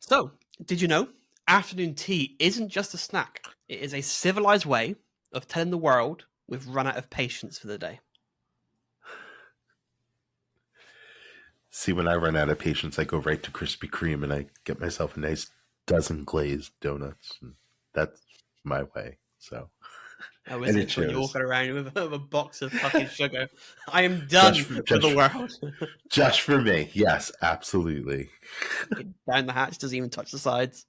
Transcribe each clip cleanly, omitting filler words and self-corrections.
So, did you know afternoon tea isn't just a snack? It is a civilized way of telling the world we've run out of patience for the day. See, when I run out of patience, I go right to Krispy Kreme and I get myself a nice dozen glazed donuts. And that's my way. So, Oh, is and it? it So when you're shows. walking around with a box of fucking sugar, I am Just, done for, with the just, world. just for me. Yes, absolutely. Down the hatch, doesn't even touch the sides.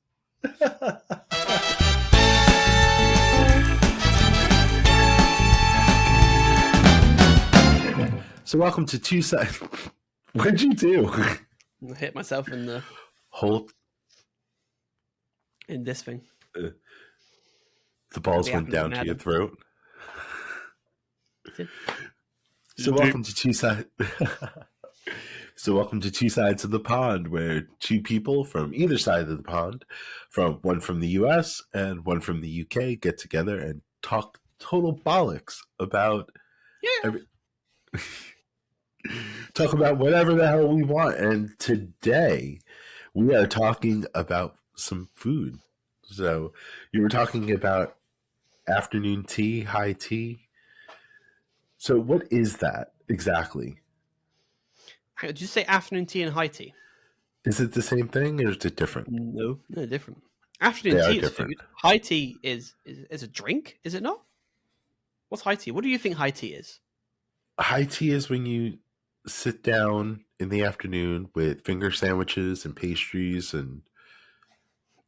So, welcome to Two Sides. What'd you do? I hit myself in the Hold. in this thing. The balls went down to your throat. So, welcome to Two Sides. So welcome to Two Sides of the Pond, where two people from either side of the pond, one from the US and one from the UK, get together and talk total bollocks about talk about whatever the hell we want. And today we are talking about some food. So you were talking about afternoon tea, high tea. So what is that exactly? Did you say afternoon tea and high tea? Is it the same thing or is it different? No, they're different. Afternoon tea is food. High tea is a drink, is it not? What's high tea? What do you think high tea is? High tea is when you sit down in the afternoon with finger sandwiches and pastries and...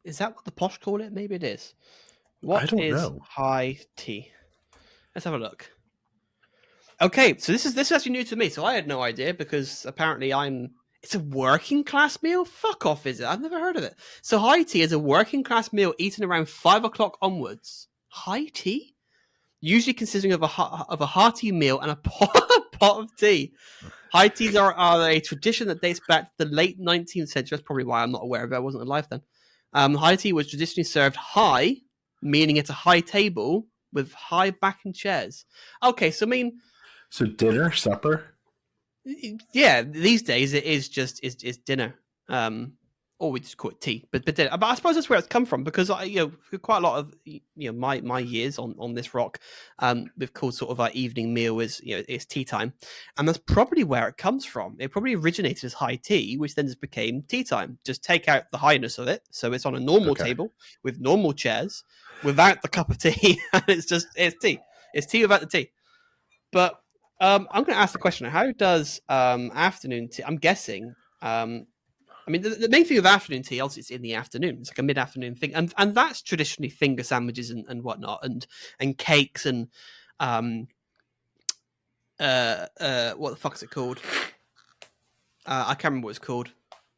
Is that what the posh call it? Maybe it is. What I don't is know. high tea? Let's have a look. Okay, so this is actually new to me. So I had no idea because apparently it's a working class meal? Fuck off, is it? I've never heard of it. So high tea is a working class meal eaten around 5 o'clock onwards. High tea? Usually consisting of a hearty meal and a pot of tea. High teas are a tradition that dates back to the late 19th century. That's probably why I'm not aware of it. I wasn't alive then. High tea was traditionally served high, meaning it's a high table with high back and chairs. Okay, so I mean... So dinner, supper? Yeah, these days it is just is dinner. Or we just call it tea, but dinner. But I suppose that's where it's come from because quite a lot of my years on this rock, we've called sort of our evening meal is it's tea time, and that's probably where it comes from. It probably originated as high tea, which then just became tea time. Just take out the highness of it, so it's on a normal table with normal chairs, without the cup of tea, and it's tea. It's tea without the tea. But I'm going to ask the question: how does afternoon tea? I'm guessing. I mean, the main thing of afternoon tea, obviously, it's in the afternoon. It's like a mid-afternoon thing, and that's traditionally finger sandwiches and whatnot, and cakes and what the fuck is it called? I can't remember what it's called.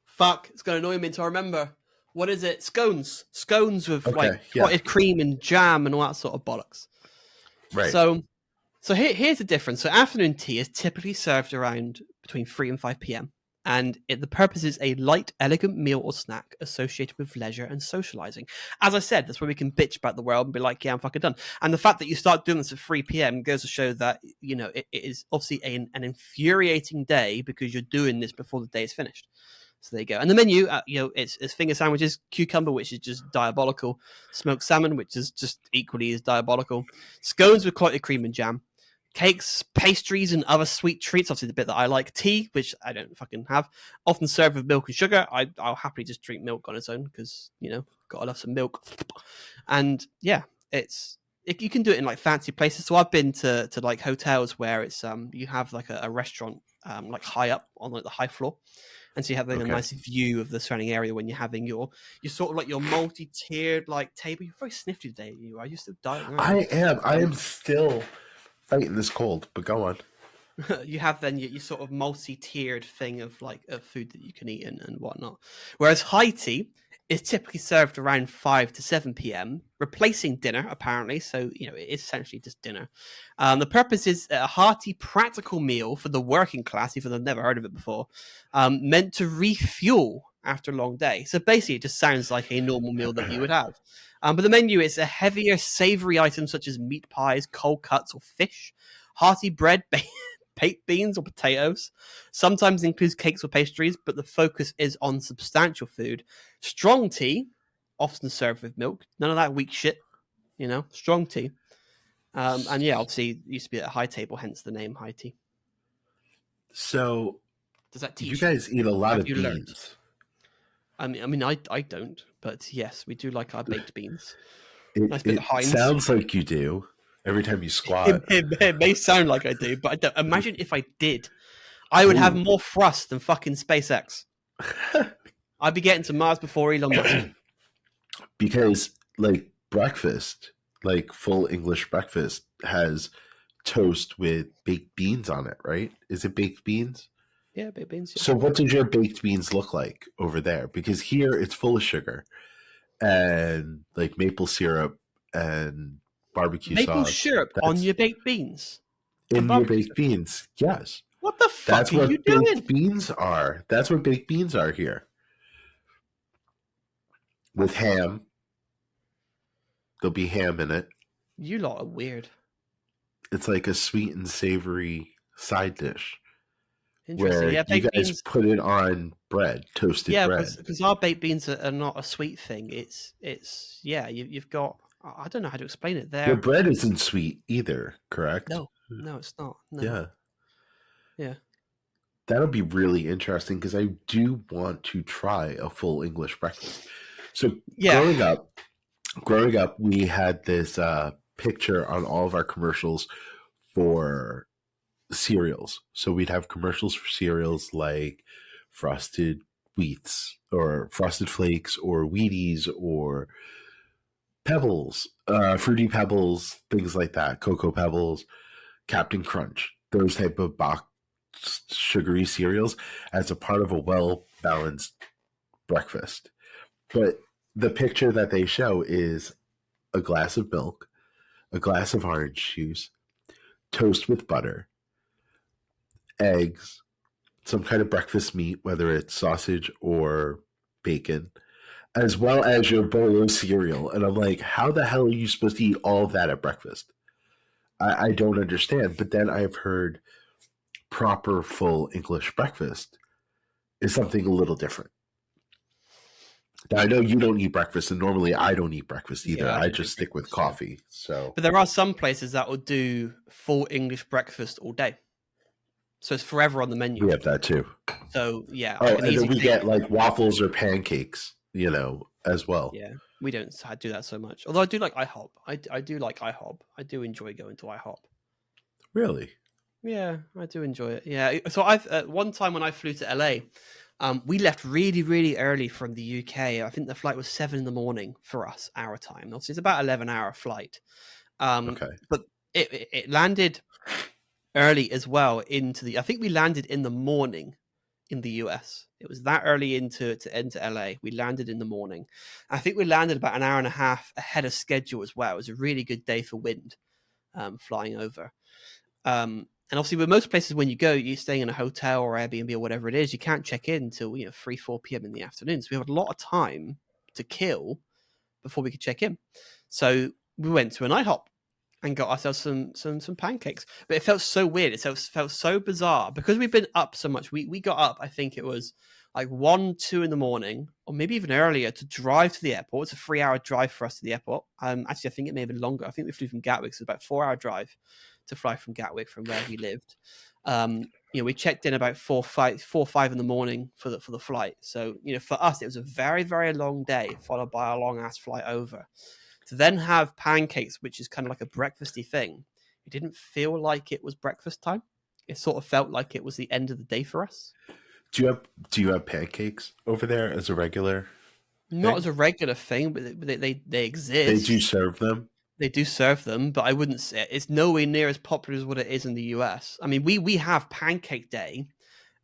Fuck, it's going to annoy me until I remember. What is it? Scones with clotted cream and jam and all that sort of bollocks. Right. So here's the difference. So afternoon tea is typically served around between 3 and 5 p.m. And the purpose is a light, elegant meal or snack associated with leisure and socializing. As I said, that's where we can bitch about the world and be like, yeah, I'm fucking done. And the fact that you start doing this at 3 p.m. goes to show that, it is obviously an infuriating day because you're doing this before the day is finished. So there you go. And the menu, it's finger sandwiches, cucumber, which is just diabolical, smoked salmon, which is just equally as diabolical, scones with clotted cream and jam, cakes, pastries, and other sweet treats. Obviously, the bit that I like, tea, which I don't fucking have, often served with milk and sugar. I'll happily just drink milk on its own because, gotta love some milk. And yeah, you can do it in like fancy places. So I've been to like hotels where it's you have like a restaurant like high up on like the high floor. And so you have like a nice view of the surrounding area when you're having your sort of like your multi-tiered like table. You're very sniffly today. Are you still dying? I am still fighting this cold, but go on. You have then your sort of multi-tiered thing of like of food that you can eat and whatnot. Whereas high tea is typically served around 5 to 7 p.m., replacing dinner, apparently. So, it is essentially just dinner. The purpose is a hearty, practical meal for the working class, if they've never heard of it before, meant to refuel after a long day. So basically, it just sounds like a normal meal that you would have. But the menu is a heavier, savory items such as meat pies, cold cuts, or fish, hearty bread, baked beans or potatoes. Sometimes includes cakes or pastries, but the focus is on substantial food. Strong tea, often served with milk. None of that weak shit, strong tea. And yeah, obviously it used to be at a high table, hence the name high tea. So Does that you teach you? guys eat a lot Have of you learned? beans. I don't, but yes, we do like our baked beans. It Nice bit of it Heinz. sounds like you do every time you It, squat. it, it may sound like I do, but I don't. Imagine if I did. I would have Ooh. more thrust than fucking SpaceX. I'd be getting to Mars before Elon Musk. Because like breakfast, like full English breakfast has toast with baked beans on it, right? Is it baked beans? Yeah, baked beans. Yeah. So what does your baked beans look like over there? Because here it's full of sugar and like maple syrup and barbecue Maple sauce. syrup on That's your baked beans and in your barbecue baked sauce. beans. Yes. What the fuck That's are you what baked doing? beans are. That's what baked beans are here. With That's fucked. ham. There'll be ham in it. You lot are weird. It's like a sweet and savory side dish Interesting. where Yeah, you baked guys beans. put it on bread, toasted Yeah, bread. because our baked beans are not a sweet thing. It's yeah. You've got. I don't know how to explain it. Your There. bread isn't sweet either, correct? No, it's not. No. Yeah. Yeah. That'll be really interesting because I do want to try a full English breakfast. So Yeah. growing up, we had this picture on all of our commercials for cereals. So we'd have commercials for cereals like Frosted Wheats or Frosted Flakes or Wheaties or Pebbles, Fruity Pebbles, things like that, Cocoa Pebbles, Captain Crunch, those type of boxed sugary cereals as a part of a well balanced breakfast. But the picture that they show is a glass of milk, a glass of orange juice, toast with butter, eggs, some kind of breakfast meat, whether it's sausage or bacon, as well as your bowl of cereal. And I'm like, how the hell are you supposed to eat all of that at breakfast? I don't understand. But then I've heard proper full English breakfast is something a little different. Now, I know you don't eat breakfast, and normally I don't eat breakfast either. Yeah, I I don't do just stick with breakfast. Yeah. coffee. So, But there are some places that will do full English breakfast all day. So it's forever on the menu. we have that too. So yeah, I Oh, can and then easily we take. get like waffles or pancakes, as well. Yeah, we don't do that so much. Although I do like IHOP. I do like IHOP. I do enjoy going to IHOP. Really? Yeah, I do enjoy it. Yeah. So I've one time when I flew to LA, we left really, really early from the UK. I think the flight was 7 a.m. for us, our time. Obviously, it's about 11-hour flight. Okay. But it landed early as well I think we landed in the morning in the US. It was that early into LA. We landed in the morning. I think we landed about an hour and a half ahead of schedule as well. It was a really good day for wind flying over. And obviously, with most places, when you go, you're staying in a hotel or Airbnb or whatever it is, you can't check in until 3, 4 p.m. in the afternoon. So we have a lot of time to kill before we could check in. So we went to an IHOP and got ourselves some pancakes. But it felt so weird. It felt so bizarre because we've been up so much. We got up, I think it was like 1, 2 in the morning, or maybe even earlier, to drive to the airport. It's a 3-hour drive for us to the airport. Actually, I think it may have been longer. I think we flew from Gatwick, so about a 4-hour drive to fly from Gatwick from where we lived. We checked in about 4, 5 in the morning for the flight. So for us, it was a very, very long day followed by a long ass flight over. To then have pancakes, which is kind of like a breakfasty thing, it didn't feel like it was breakfast time. It sort of felt like it was the end of the day for us. Do you have pancakes over there as a regular Not thing? as a regular thing, but they exist. They do serve them. They do serve them, but I wouldn't say it's nowhere near as popular as what it is in the US. I mean, we have Pancake Day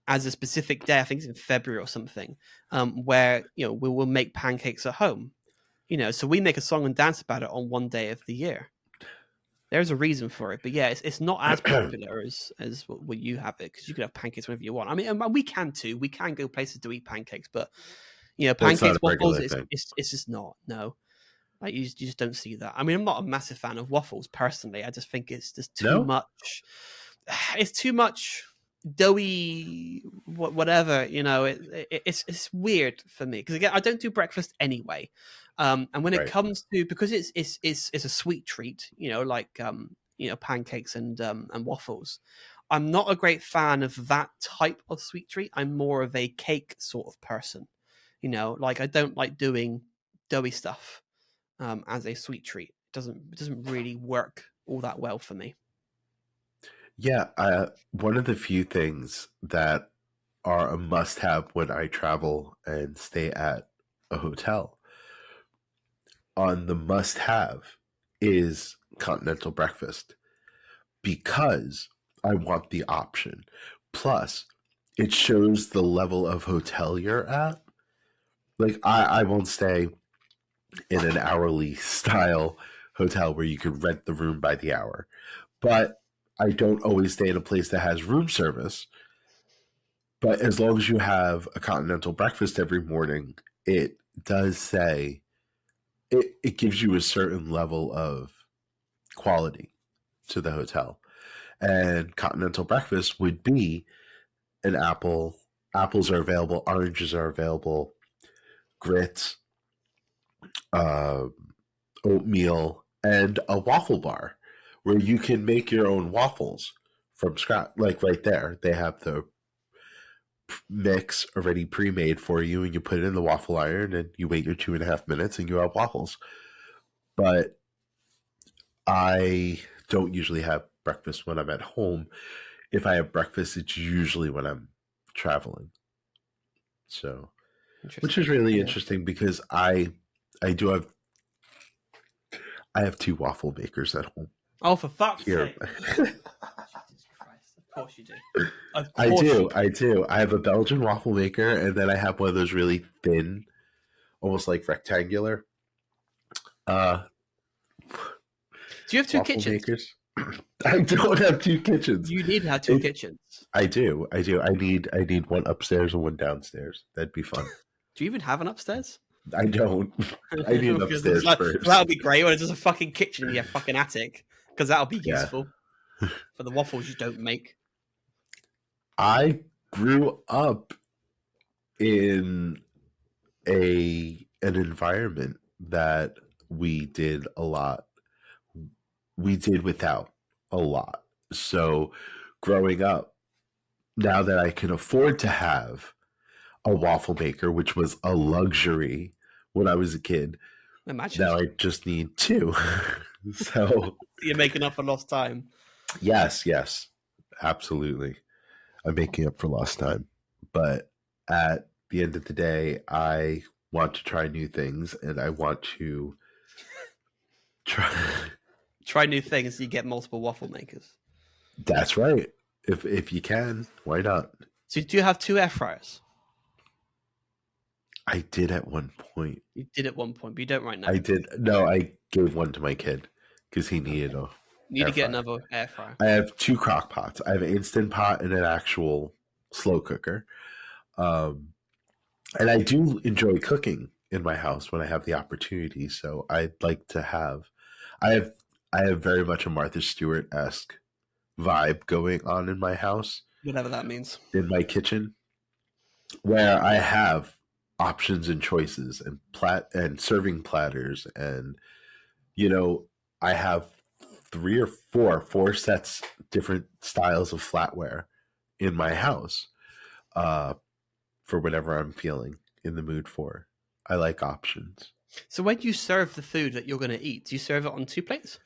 as a specific day. I think it's in February or something, where we will make pancakes at home. So we make a song and dance about it on one day of the year. There's a reason for it, but yeah, it's not as popular as what you have it, because you can have pancakes whenever you want. I mean, and we can too. We can go places to eat pancakes, but That's not pancakes, a waffles, regular thing. it's just not. No, like you just don't see that. I mean, I'm not a massive fan of waffles personally. I just think it's just too No? much. it's too much doughy, whatever. It's weird for me because again, I don't do breakfast anyway. And when it Right. comes to because it's a sweet treat, like pancakes and waffles. I'm not a great fan of that type of sweet treat. I'm more of a cake sort of person. Like I don't like doing doughy stuff as a sweet treat. It doesn't really work all that well for me. Yeah, one of the few things that are a must-have when I travel and stay at a hotel on the must-have is continental breakfast because I want the option. Plus, it shows the level of hotel you're at. Like, I won't stay in an hourly style hotel where you could rent the room by the hour, but I don't always stay in a place that has room service. But as long as you have a continental breakfast every morning, it does say it gives you a certain level of quality to the hotel. And continental breakfast would be an apple. Apples are available, oranges are available, grits, uh, oatmeal, and a waffle bar where you can make your own waffles from scratch. Like right there, they have the mix already pre-made for you, and you put it in the waffle iron, and you wait your 2.5 minutes, and you have waffles. But I don't usually have breakfast when I'm at home. If I have breakfast, it's usually when I'm traveling. So, which is Interesting. really Yeah. interesting because I do have I have two waffle makers at home Oh, for fuck's here. sake! Jesus Christ! Of course you do. Of I course you do, do. I do. I have a Belgian waffle maker, and then I have one of those really thin, almost like rectangular uh, Do you have two waffle kitchens? makers. I don't have two kitchens. You need to have two It, kitchens. I do, I do. I need one upstairs and one downstairs. That'd be fun. Do you even have an upstairs? I don't. I need upstairs That first. would be great when it's just a fucking kitchen in your fucking attic, because that'll be Yeah. useful for the waffles you don't make. I grew up in an environment that we did a lot. We did without a lot. So growing up, now that I can afford to have a waffle maker, which was a luxury when I was a kid, Imagine now I just need two. So you're making up for lost time. yes, yes, absolutely. I'm making up for lost time. But at the end of the day, I want to try new things and I want to try. Try new things. You get multiple waffle makers. That's right. If you can, why not? So do you have two air fryers? I did at one point. You did at one point, but you don't right now. I did. No, I gave one to my kid because he needed Okay. a You need air to get fryer. another air fryer. I have two crock pots. I have an instant pot and an actual slow cooker. Um, and I do enjoy cooking in my house when I have the opportunity. So I'd like to have. I have. I have very much a Martha Stewart-esque vibe going on in my house, Whatever that means. in my kitchen, where I have options and choices and serving platters, and I have four sets, different styles of flatware in my house, uh, for whatever I'm feeling in the mood for. I like options. So when you serve the food that you're going to eat, do you serve it on two plates?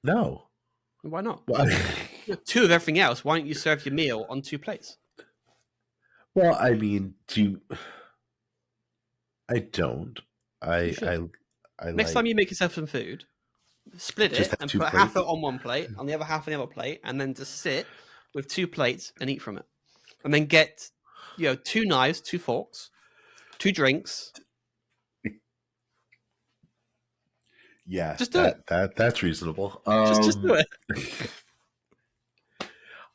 No. Why not? Well, Two of everything else. Why don't you serve your meal on two plates? well, I mean, I don't. You I should. I I Next like time you make yourself some food, split just it have and two put half plates. it on one plate, on the other half on the other plate, and then just sit with two plates and eat from it. And then get, two knives, two forks, two drinks. Yeah, Just do it. that's reasonable. Just do it.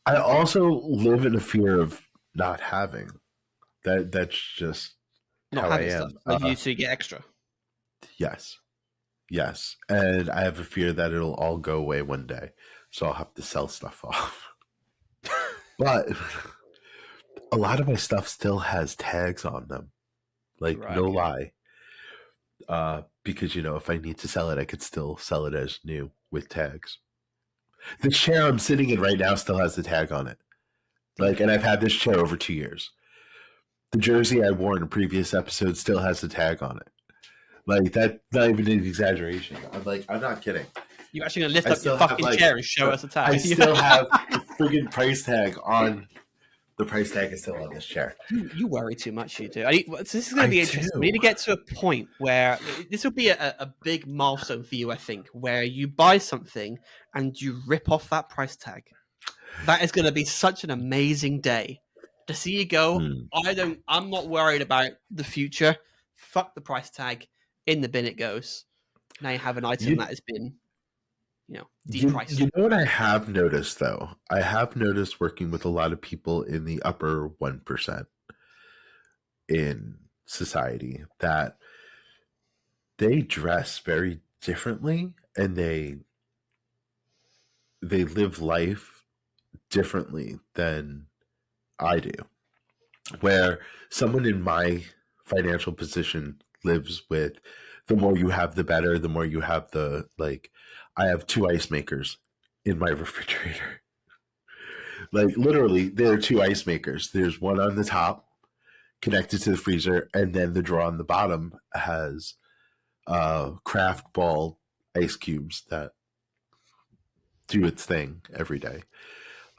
I also live in a fear of not having. That's just Not how I having stuff. am. So you get extra. Yes. Yes. And I have a fear that it'll all go away one day. so I'll have to sell stuff off. But a lot of my stuff still has tags on them. Like, Right. no Okay. lie. Because, if I need to sell it, I could still sell it as new with tags. The chair I'm sitting in right now still has the tag on it. Like, and I've had this chair over 2 years. The jersey I wore in a previous episode still has the tag on it. Like, that's not even an exaggeration. I'm not kidding. You're actually gonna lift I up your still have fucking chair and show us a I tag. still have the friggin' price tag on. The price tag is still on this chair. You worry too much, you do. So this is going to I be interesting. We do. need to get to a point where this will be a big milestone for you, I think, where you buy something and you rip off that price tag. That is going to be such an amazing day to see you go. I'm not worried about the future. Fuck the price tag. In the bin it goes. Now you have an item that has been, depriced. You know what I have noticed, though? I have noticed working with a lot of people in the upper 1% in society that they dress very differently and they live life differently than I do. Where someone in my financial position lives with the more you have, the better, the more you have, the like. I have 2 ice makers in my refrigerator. Like, literally, there are 2 ice makers. There's one on the top connected to the freezer, and then the drawer on the bottom has craft ball ice cubes that do its thing every day.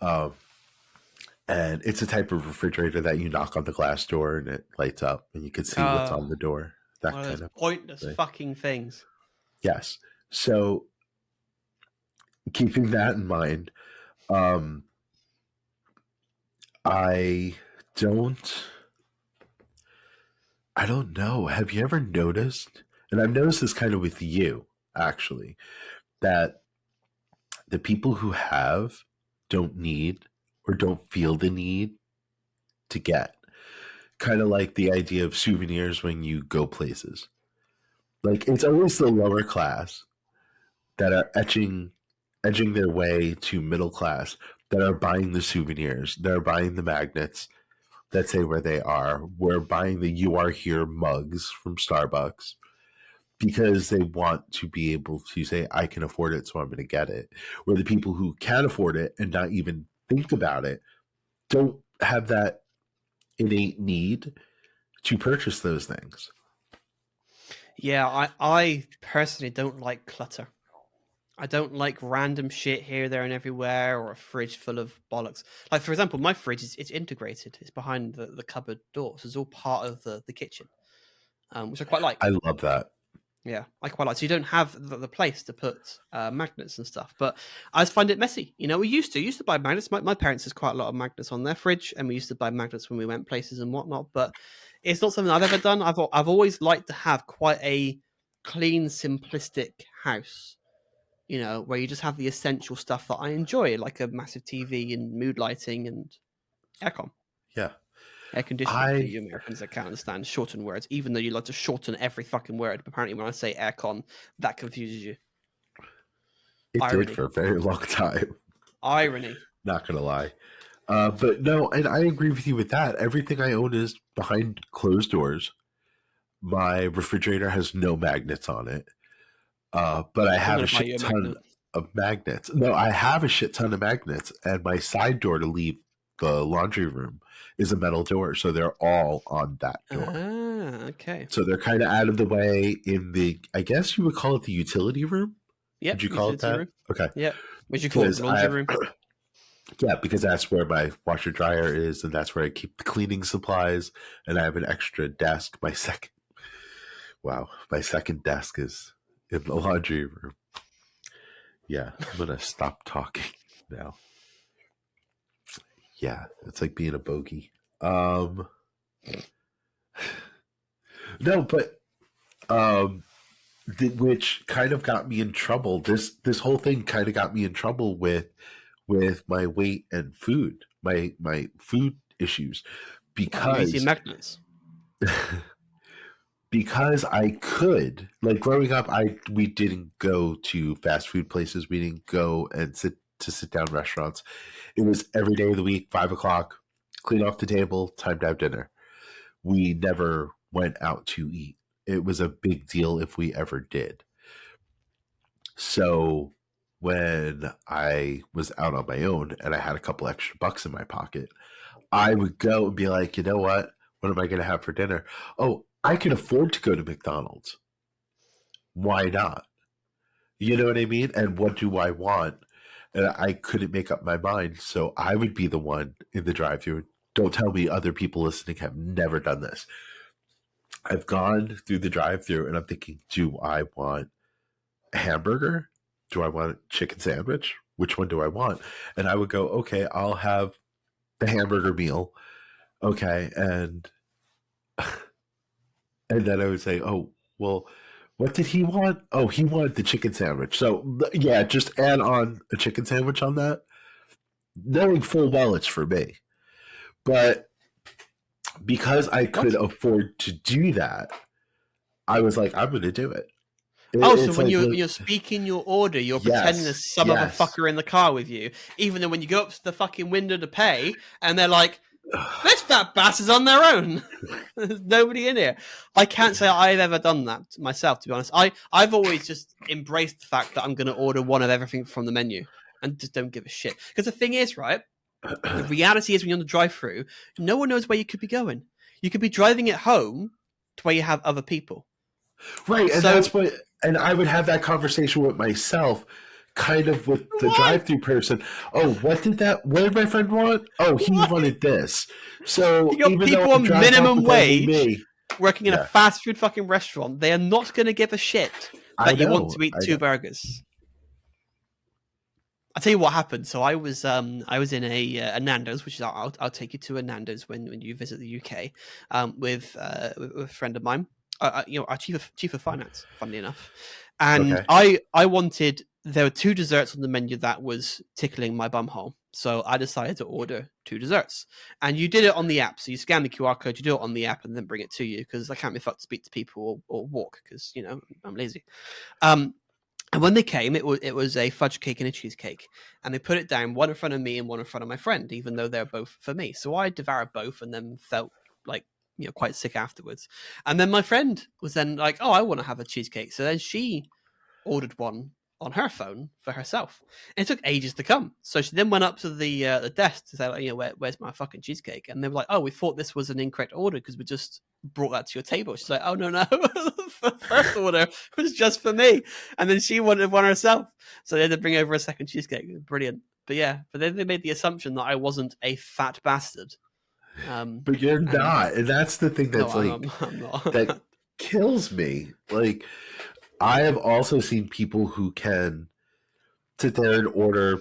And it's a type of refrigerator that you knock on the glass door and it lights up and you can see what's on the door. That One of kind those of pointless thing. fucking things. Yes. So keeping that in mind, I don't know. Have you ever noticed, and I've noticed this kind of with you, actually, that the people who have don't need or don't feel the need to get? Kind of like the idea of souvenirs when you go places. Like, it's always the lower class that are edging their way to middle class that are buying the souvenirs, that are buying the magnets that say where they are. We're buying the "You Are Here" mugs from Starbucks because they want to be able to say, I can afford it, so I'm going to get it. Where the people who can afford it and not even think about it don't have that innate need to purchase those things. Yeah, I personally don't like clutter. I don't like random shit here, there, and everywhere, or a fridge full of bollocks. Like, for example, my fridge it's integrated. It's behind the cupboard door, so it's all part of the kitchen, which I quite like. I love that. Yeah, I quite like. So you don't have the place to put magnets and stuff. But I just find it messy. We used to buy magnets. My parents has quite a lot of magnets on their fridge, and we used to buy magnets when we went places and whatnot. But it's not something I've ever done. I've always liked to have quite a clean, simplistic house. Where you just have the essential stuff that I enjoy, like a massive TV and mood lighting and aircon. Yeah. Air conditioning for you Americans that can't understand shorten words, even though you like to shorten every fucking word. But apparently, when I say aircon, that confuses you. It Irony. did for a very long time. Irony. Not going to lie. But no, and I agree with you with that. Everything I own is behind closed doors. My refrigerator has no magnets on it. But I have a shit ton of magnets. No, I have a shit ton of magnets, and my side door to leave the laundry room is a metal door, so they're all on that door. Ah, okay. So they're kind of out of the way in the, I guess you would call it the utility room? Yep. Would you call it that? Room. Okay. Yep. Would you call it the laundry room? Yeah, because that's where my washer dryer is, and that's where I keep the cleaning supplies, and I have an extra desk. My second desk is in the laundry room. Yeah, I'm gonna stop talking now. Yeah, it's like being a bogey. No, but which kind of got me in trouble. This whole thing kind of got me in trouble with my weight and food, my food issues, because using magnets. Because I could, like, growing up, we didn't go to fast food places. We didn't go and sit to sit down restaurants. It was every day of the week, 5 o'clock, clean off the table, time to have dinner. We never went out to eat. It was a big deal if we ever did. So when I was out on my own and I had a couple extra bucks in my pocket, I would go and be like, you know what? What am I going to have for dinner? Oh, I can afford to go to McDonald's. Why not? You know what I mean? And what do I want? And I couldn't make up my mind. So I would be the one in the drive-thru. Don't tell me other people listening have never done this. I've gone through the drive-thru and I'm thinking, do I want a hamburger? Do I want a chicken sandwich? Which one do I want? And I would go, okay, I'll have the hamburger meal. Okay. And then I would say, oh, well, what did he want? Oh, he wanted the chicken sandwich. So, yeah, just add on a chicken sandwich on that, knowing full well it's for me. But because I could afford to do that, I was like, I'm going to do it. So when you're speaking your order, you're pretending there's some other fucker in the car with you, even though when you go up to the fucking window to pay, and they're like, "This fat bastard's on their own. There's nobody in here." I can't say I've ever done that myself, to be honest. I've always just embraced the fact that I'm going to order one of everything from the menu and just don't give a shit. Because the thing is, right? The reality is, when you're on the drive-through, no one knows where you could be going. You could be driving it home to where you have other people. Right, and that's what. And I would have that conversation with myself, kind of with the drive-through person. Oh, what did my friend want? Oh, he wanted this. So you got even people though on minimum wage working in a fast food fucking restaurant, they are not going to give a shit that you want to eat two burgers. I'll tell you what happened. So I was in a Nando's, which is I'll take you to a Nando's when you visit the UK, with a friend of mine. Our chief of finance, funnily enough, and I wanted. There were two desserts on the menu that was tickling my bumhole, so I decided to order two desserts. And you did it on the app, so you scan the QR code, you do it on the app, and then bring it to you, because I can't be fucked to speak to people or walk, because I'm lazy. And when they came, it was a fudge cake and a cheesecake, and they put it down, one in front of me and one in front of my friend, even though they're both for me. So I devoured both, and then felt like quite sick afterwards. And then my friend was then like, "Oh, I want to have a cheesecake." So then she ordered one on her phone for herself, and it took ages to come. So she then went up to the desk to say, like, where's my fucking cheesecake? And they were like, "Oh, we thought this was an incorrect order because we just brought that to your table." She's like, "Oh, no, the first order was just for me," and then she wanted one herself, so they had to bring over a second cheesecake. Brilliant. But then they made the assumption that I wasn't a fat bastard. But you're not, and that's the thing that's I'm not. that kills me. Like, I have also seen people who can sit there and order.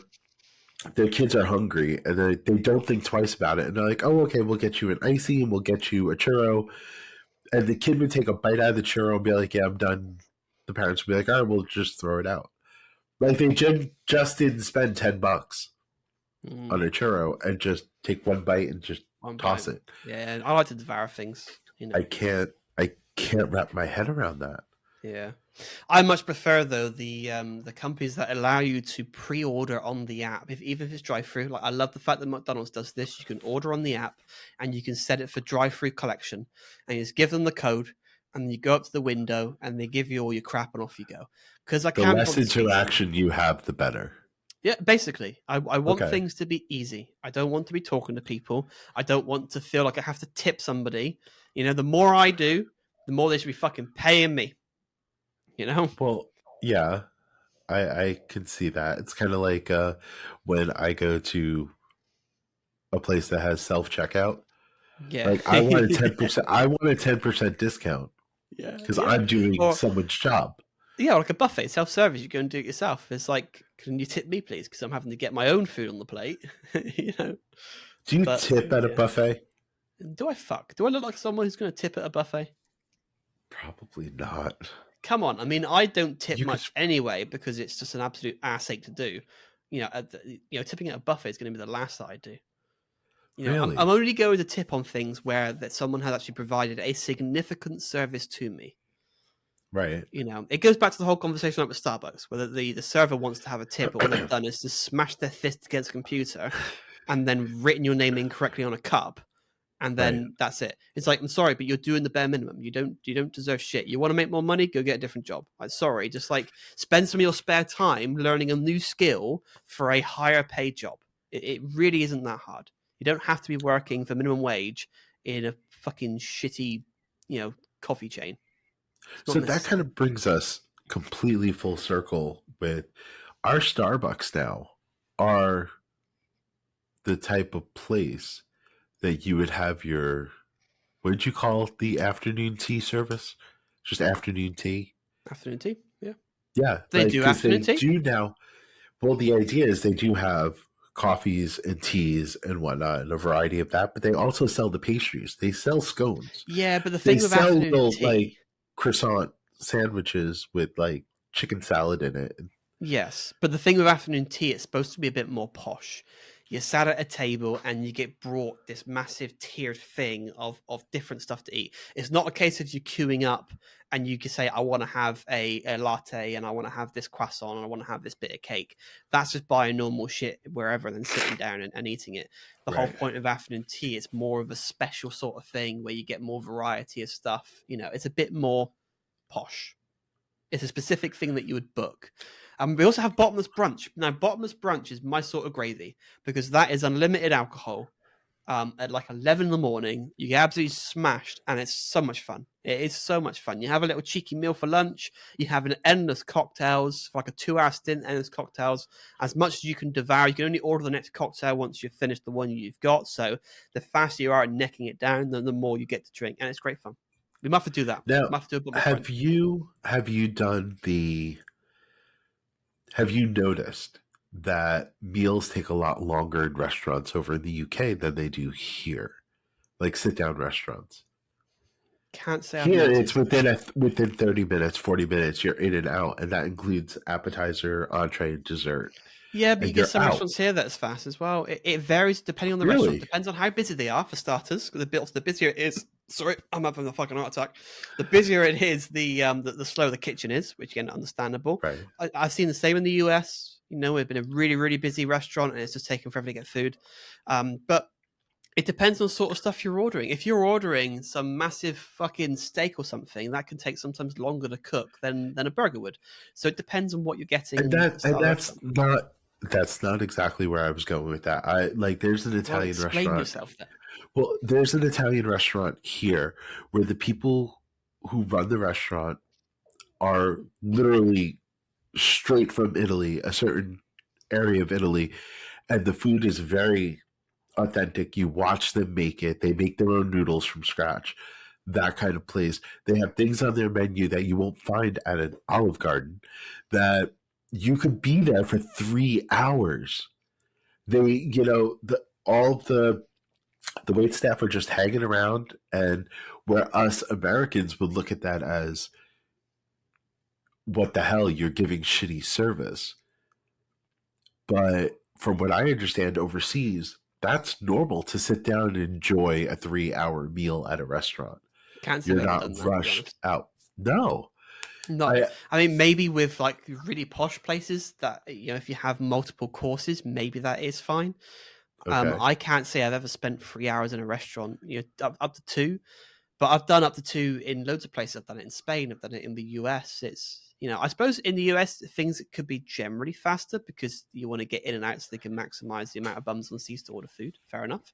Their kids are hungry, and they don't think twice about it, and they're like, "Oh, okay, we'll get you an icy, and we'll get you a churro." And the kid would take a bite out of the churro and be like, "Yeah, I'm done." The parents would be like, "All right, we'll just throw it out." Like, they just didn't spend $10 on a churro and just take one bite and just toss it. Yeah, I like to devour things. I can't wrap my head around that. Yeah, I much prefer though the companies that allow you to pre-order on the app, even if it's drive-through. Like, I love the fact that McDonald's does this. You can order on the app and you can set it for drive-through collection, and you just give them the code, and you go up to the window and they give you all your crap and off you go. Because the less interaction you have, the better. Yeah, basically, I want things to be easy. I don't want to be talking to people. I don't want to feel like I have to tip somebody. The more I do, the more they should be fucking paying me. Well, yeah, I can see that. It's kind of like when I go to a place that has self-checkout. Yeah, like, I want a 10%. I want a 10% discount. Yeah, because I'm doing someone's job. Yeah, like a buffet, self-service. You go and do it yourself. It's like, can you tip me, please? Because I'm having to get my own food on the plate. Do you tip at a buffet? Do I fuck? Do I look like someone who's going to tip at a buffet? Probably not. Come on. I mean, I don't tip much anyway, because it's just an absolute ass ache to do. Tipping at a buffet is going to be the last that I do. Really? I'm only going to tip on things where that someone has actually provided a significant service to me. Right. It goes back to the whole conversation up with Starbucks, whether the server wants to have a tip, but what they've done is to smash their fist against a computer and then written your name incorrectly on a cup, and Right. then that's it. It's like, I'm sorry, but you're doing the bare minimum. You don't deserve shit. You want to make more money? Go get a different job. I'm sorry, just like spend some of your spare time learning a new skill for a higher paid job. It really isn't that hard. You don't have to be working for minimum wage in a fucking shitty, coffee chain. It's not So that kind necessary. of brings us completely full circle with our Starbucks now are the type of place that you would have your, what did you call the afternoon tea service? Just afternoon tea? Afternoon tea, yeah. Yeah, They like do because afternoon they tea. do now. Well, the idea is they do have coffees and teas and whatnot, and a variety of that, but they also sell the pastries. They sell scones. Yeah, but the They thing with sell afternoon little like tea, croissant sandwiches with like chicken salad in it. yes, but the thing with afternoon tea, it's supposed to be a bit more posh. You're sat at a table and you get brought this massive tiered thing of different stuff to eat. It's not a case of you queuing up and you can say, I want to have a latte and I want to have this croissant and I want to have this bit of cake. That's just buying normal shit wherever and then sitting down and eating it. The whole Right. point of afternoon tea is more of a special sort of thing where you get more variety of stuff. It's a bit more posh. It's a specific thing that you would book. We also have bottomless brunch. Now, bottomless brunch is my sort of gravy because that is unlimited alcohol. At like 11 in the morning, you get absolutely smashed, and it's so much fun. It is so much fun. You have a little cheeky meal for lunch. You have an endless cocktails for like a 2-hour stint. Endless cocktails, as much as you can devour. You can only order the next cocktail once you've finished the one you've got. So the faster you are at necking it down, the more you get to drink, and it's great fun. We might have to do that. Now, We might have to do a bottomless have brunch. you done the have you noticed that meals take a lot longer in restaurants over in the UK than they do here? Like sit down restaurants. Can't say I've Here it's noticed. within 30 minutes, 40 minutes, you're in and out, and that includes appetizer, entree, and dessert. Yeah, but you And get you're some out. restaurants here that's fast as well. It varies depending on the restaurant. Really? Depends on how busy they are, for starters. The busier it is, sorry, I'm having a fucking heart attack. The busier it is, the slower the kitchen is, which again, understandable. Right. I've seen the same in the US. We've been a really, really busy restaurant, and it's just taking forever to get food. But it depends on sort of stuff you're ordering. If you're ordering some massive fucking steak or something, that can take sometimes longer to cook than a burger would. So it depends on what you're getting And and the style of restaurant. that's not exactly where I was going with that. I like there's an Well, Italian explain restaurant. yourself then. Well, there's an Italian restaurant here where the people who run the restaurant are literally straight from Italy, a certain area of Italy, and the food is very authentic. You watch them make it. They make their own noodles from scratch. That kind of place. They have things on their menu that you won't find at an Olive Garden that you could be there for 3 hours. They, all the wait staff are just hanging around, and where us Americans would look at that as, what the hell, you're giving shitty service. But from what I understand overseas, that's normal to sit down and enjoy a 3-hour meal at a restaurant. Can't say I've You're ever not done that, to be rushed honest. out. No. Not, I I mean, maybe with like really posh places that if you have multiple courses, maybe that is fine. okay. I can't say I've ever spent 3 hours in a restaurant. Up to two, but I've done up to two in loads of places. I've done it in Spain. I've done it in the US. I suppose in the US things could be generally faster because you want to get in and out so they can maximize the amount of bums on seats to order food. Fair enough.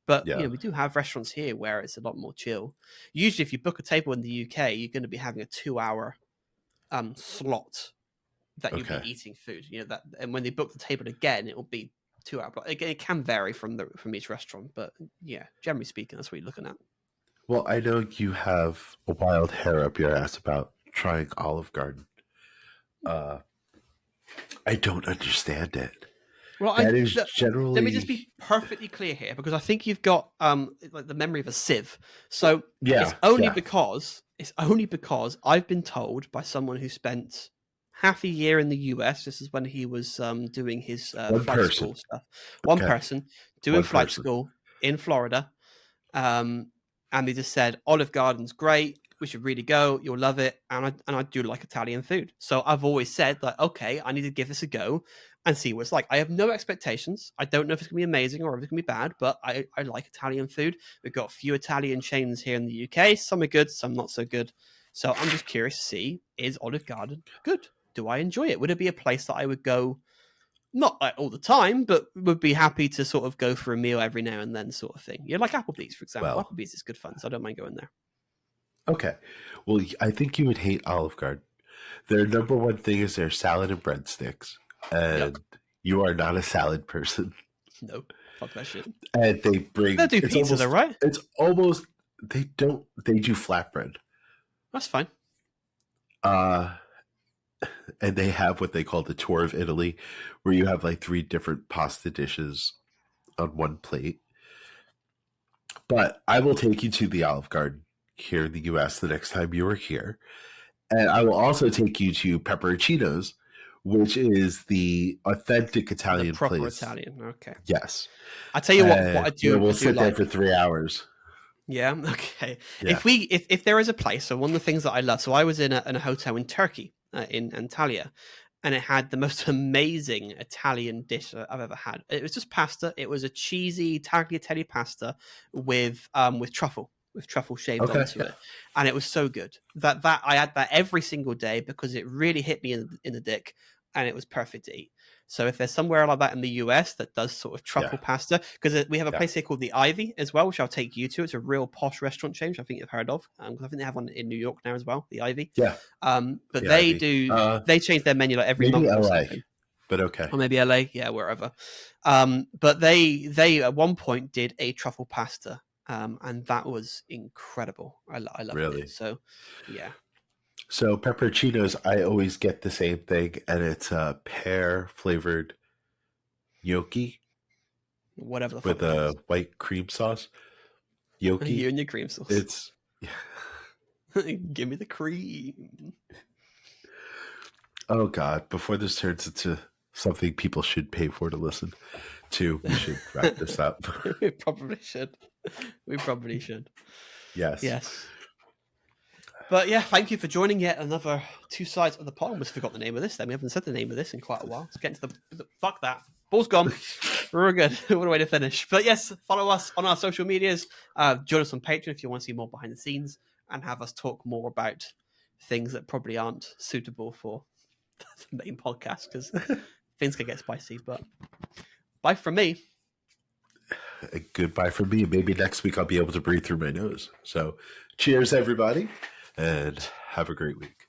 But Yeah. we do have restaurants here where it's a lot more chill. Usually, if you book a table in the UK, you're going to be having a 2-hour slot that you'll Okay. be eating food. And when they book the table again, it will be 2 hour. Again, it can vary from each restaurant, but yeah, generally speaking, that's what you're looking at. Well, I know you have a wild hair up your ass about trying Olive Garden. Uh, I don't understand it. Well, That is let me just generally, be perfectly clear here because I think you've got like the memory of a sieve. So yeah, yeah. it's only because I've been told by someone who spent half a year in the US. This is when he was doing his One flight person. school stuff. One Okay. person doing One flight person. school in Florida, and they just said Olive Garden's great. we should really go. You'll love it. And I do like Italian food. So I've always said that, okay, I need to give this a go and see what it's like. I have no expectations. I don't know if it's going to be amazing or if it's going to be bad, but I like Italian food. We've got a few Italian chains here in the UK. Some are good, some not so good. So I'm just curious to see, is Olive Garden good? Do I enjoy it? Would it be a place that I would go, not like all the time, but would be happy to sort of go for a meal every now and then sort of thing? Yeah, like Applebee's, for example. Well, Applebee's is good fun, so I don't mind going there. okay. Well, I think you would hate Olive Garden. Their number one thing is their salad and breadsticks. And Yuck. you are not a salad person. No, fuck that shit. And they They'll bring, do pizza though, right? they do flatbread. That's fine. And they have what they call the tour of Italy, where you have like 3 different pasta dishes on one plate. But I will take you to the Olive Garden here in the US the next time you are here. And I will also take you to Pepperoncinos, which is the authentic The Italian proper place. Italian. Okay. Yes. I tell you what I do. We'll I do sit there like. for 3 hours. Yeah. Okay. Yeah. If there is a place, so one of the things that I love. So I was in a hotel in Turkey, in Antalya, and it had the most amazing Italian dish I've ever had. It was just pasta. It was a cheesy tagliatelle pasta with truffle. With truffle shaved Okay. onto it, and it was so good that I had that every single day because it really hit me in the dick, and it was perfect to eat. So if there's somewhere like that in the US that does sort of truffle pasta, because we have a place here called the Ivy as well, which I'll take you to. It's a real posh restaurant chain, which I think you've heard of, because I think they have one in New York now as well, the Ivy. Yeah. But The they Ivy. do they change their menu like every Maybe month or LA, something. but okay. Or maybe LA, yeah, wherever. But they at one point did a truffle pasta, and that was incredible. I loved Really? it. So, yeah. So Pepperoncinos, I always get the same thing, and it's a pear flavored gnocchi Whatever the fuck with that a is. white cream sauce. Gnocchi. You and your cream sauce. It's Give me the cream. oh god! Before this turns into something people should pay for to listen to, we should wrap this up. We probably should. We probably should. Yes. Yes. But yeah, thank you for joining yet another Two Sides of the Pod. We forgot the name of this then. We haven't said the name of this in quite a while. Let's get into the fuck that. Ball's gone. We're good. What a way to finish. But yes, follow us on our social medias. Join us on Patreon if you want to see more behind the scenes and have us talk more about things that probably aren't suitable for the main podcast because things can get spicy. But bye from me. Goodbye from me. Maybe next week I'll be able to breathe through my nose. So cheers, everybody, and have a great week.